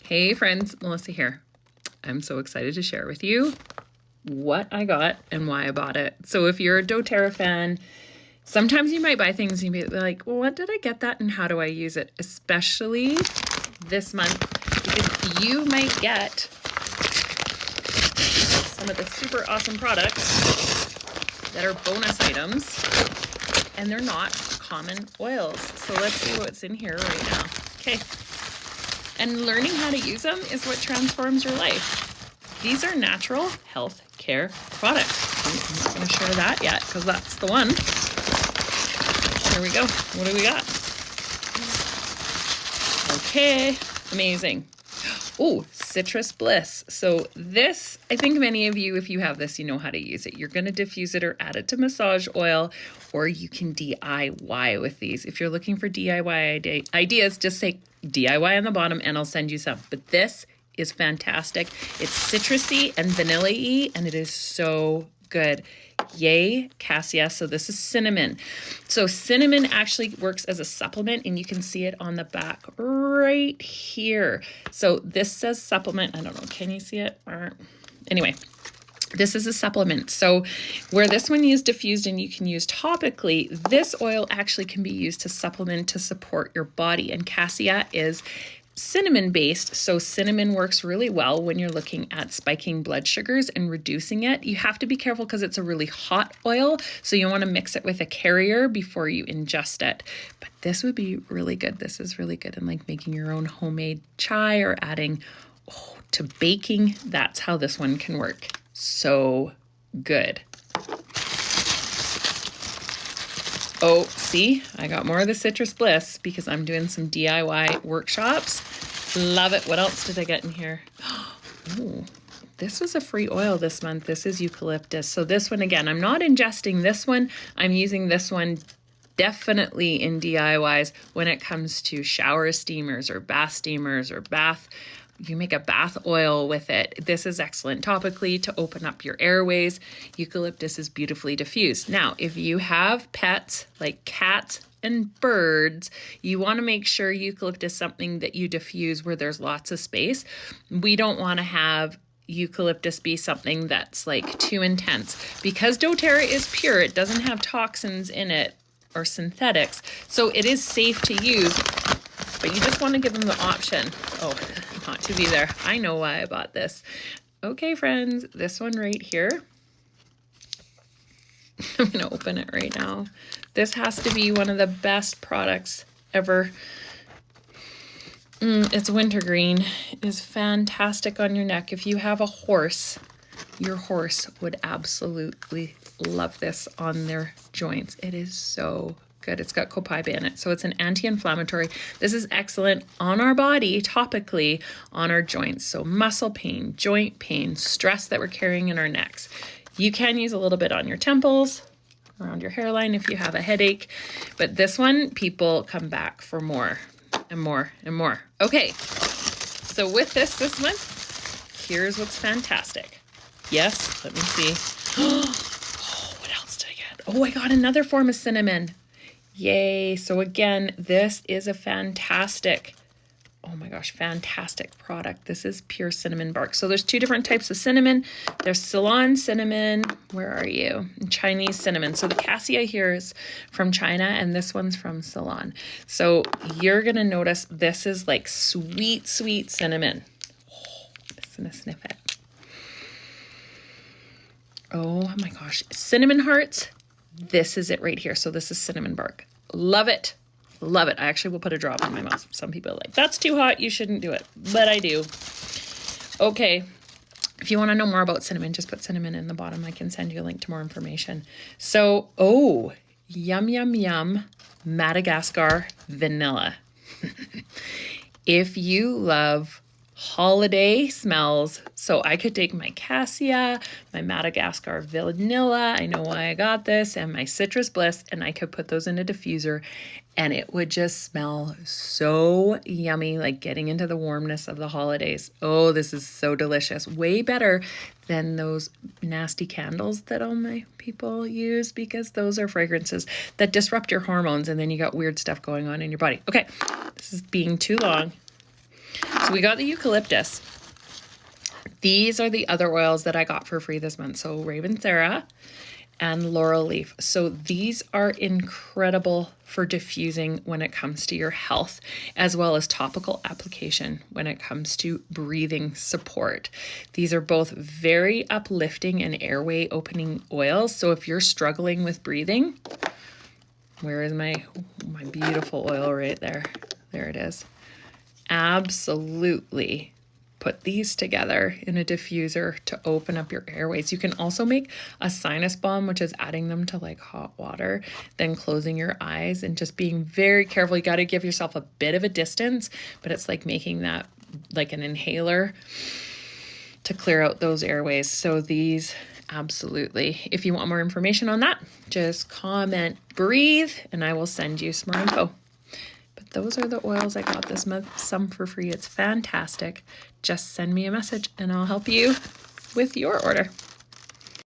Hey friends, Melissa here. I'm so excited to share with you what I got and why I bought it. So if you're a doTERRA fan, sometimes you might buy things and you'd be like, well, what did I get that and how do I use it? Especially this month, because you might get some of the super awesome products that are bonus items and they're not common oils. So let's see what's in here right now. Okay. And learning how to use them is what transforms your life. These are natural health care products. I'm not going to share that yet because that's the one. Here we go. What do we got? Okay, amazing. Oh, Citrus Bliss. So this, I think many of you, if you have this, you know how to use it. You're going to diffuse it or add it to massage oil, or you can DIY with these. If you're looking for DIY ideas, just say DIY on the bottom and I'll send you some. But this is fantastic. It's citrusy and vanilla-y and it is so good. Yay, Cassia. So this is cinnamon. So cinnamon actually works as a supplement and you can see it on the back right here. So this says supplement. I don't know. Can you see it? Anyway, this is a supplement. So where this one is diffused and you can use topically, this oil actually can be used to supplement to support your body. And Cassia is cinnamon based. So cinnamon works really well when you're looking at spiking blood sugars and reducing it. You have to be careful because it's a really hot oil. So you want to mix it with a carrier before you ingest it. But this would be really good. This is really good in like making your own homemade chai or adding to baking. That's how this one can work. So good. Oh, see, I got more of the Citrus Bliss because I'm doing some DIY workshops. Love it. What else did I get in here? Oh, this was a free oil this month. This is Eucalyptus. So this one, again, I'm not ingesting this one. I'm using this one definitely in DIYs when it comes to shower steamers or bath steamers or bath. You make a bath oil with it. This is excellent topically to open up your airways. Eucalyptus is beautifully diffused. Now, if you have pets like cats and birds, you want to make sure eucalyptus is something that you diffuse where there's lots of space. We don't want to have eucalyptus be something that's like too intense. Because doTERRA is pure, it doesn't have toxins in it or synthetics. So it is safe to use, but you just want to give them the option. Oh, not to be there. I know why I bought this. Okay, friends, this one right here. I'm going to open it right now. This has to be one of the best products ever. It's wintergreen. It is fantastic on your neck. If you have a horse, your horse would absolutely love this on their joints. It is so good. It's got copaiba in it. So it's an anti-inflammatory. This is excellent on our body, topically, on our joints. So muscle pain, joint pain, stress that we're carrying in our necks. You can use a little bit on your temples, around your hairline if you have a headache. But this one, people come back for more and more and more. Okay, so with this month, here's what's fantastic. Yes, let me see. Oh, what else did I get? Oh, I got another form of cinnamon. Yay. So again, this is a fantastic, oh my gosh, fantastic product. This is pure cinnamon bark. So there's two different types of cinnamon. There's Ceylon cinnamon. Where are you? Chinese cinnamon. So the Cassia here is from China and this one's from Ceylon. So you're going to notice this is like sweet, sweet cinnamon. Oh, I'm just going to sniff it. Oh my gosh. Cinnamon hearts. This is it right here. So this is cinnamon bark. Love it. Love it. I actually will put a drop in my mouth. Some people are like, that's too hot. You shouldn't do it. But I do. Okay. If you want to know more about cinnamon, just put cinnamon in the bottom. I can send you a link to more information. So, oh, yum, yum, yum, Madagascar vanilla. If you love holiday smells, so I could take my Cassia, my Madagascar vanilla, I know why I got this, and my Citrus Bliss, and I could put those in a diffuser and it would just smell so yummy, like getting into the warmness of the holidays. Oh, this is so delicious. Way better than those nasty candles that all my people use, because those are fragrances that disrupt your hormones and then you got weird stuff going on in your body. Okay, this is being too long. So we got the eucalyptus. These are the other oils that I got for free this month. So Ravintsara and Laurel Leaf. So these are incredible for diffusing when it comes to your health, as well as topical application when it comes to breathing support. These are both very uplifting and airway opening oils. So if you're struggling with breathing, where is my beautiful oil right there? There it is. Absolutely put these together in a diffuser to open up your airways. You can also make a sinus balm, which is adding them to like hot water, then closing your eyes and just being very careful. You got to give yourself a bit of a distance, but it's like making that like an inhaler to clear out those airways. So these, absolutely. If you want more information on that, just comment breathe and I will send you some more info. But those are the oils I got this month, some for free. It's fantastic. Just send me a message and I'll help you with your order.